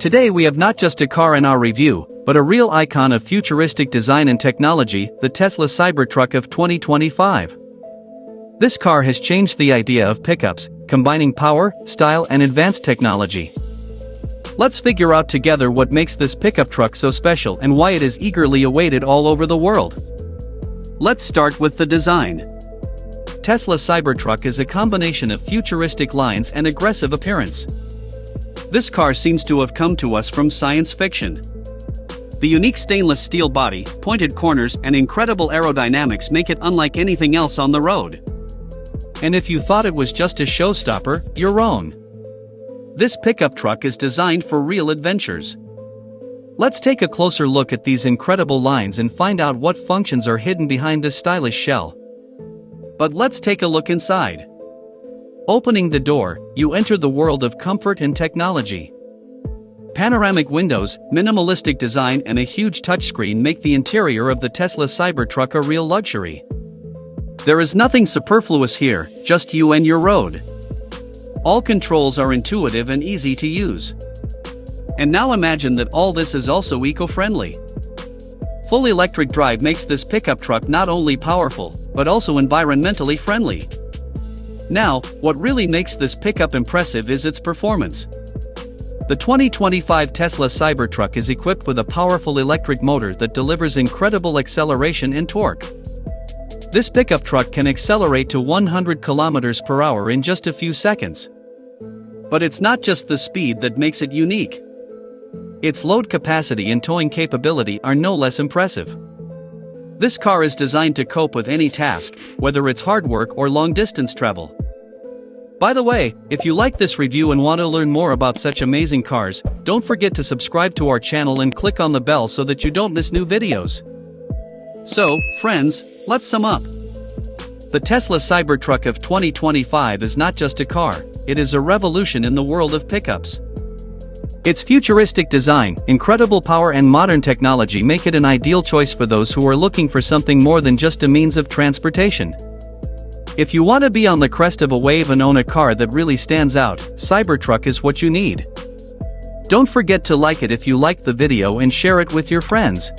Today we have not just a car in our review, but a real icon of futuristic design and technology, the Tesla Cybertruck of 2025. This car has changed the idea of pickups, combining power, style and advanced technology. Let's figure out together what makes this pickup truck so special and why it is eagerly awaited all over the world. Let's start with the design. Tesla Cybertruck is a combination of futuristic lines and aggressive appearance. This car seems to have come to us from science fiction. The unique stainless steel body, pointed corners and incredible aerodynamics make it unlike anything else on the road. And if you thought it was just a showstopper, you're wrong. This pickup truck is designed for real adventures. Let's take a closer look at these incredible lines and find out what functions are hidden behind this stylish shell. But let's take a look inside. Opening the door, you enter the world of comfort and technology. Panoramic windows, minimalistic design and a huge touchscreen make the interior of the Tesla Cybertruck a real luxury. There is nothing superfluous here, just you and your road. All controls are intuitive and easy to use. And now imagine that all this is also eco-friendly. Full electric drive makes this pickup truck not only powerful, but also environmentally friendly. Now, what really makes this pickup impressive is its performance. The 2025 Tesla Cybertruck is equipped with a powerful electric motor that delivers incredible acceleration and torque. This pickup truck can accelerate to 100 km per hour in just a few seconds. But it's not just the speed that makes it unique. Its load capacity and towing capability are no less impressive. This car is designed to cope with any task, whether it's hard work or long-distance travel. By the way, if you like this review and want to learn more about such amazing cars, don't forget to subscribe to our channel and click on the bell so that you don't miss new videos. So, friends, let's sum up. The Tesla Cybertruck of 2025 is not just a car, it is a revolution in the world of pickups. Its futuristic design, incredible power and modern technology make it an ideal choice for those who are looking for something more than just a means of transportation. If you want to be on the crest of a wave and own a car that really stands out, Cybertruck is what you need. Don't forget to like it if you liked the video and share it with your friends.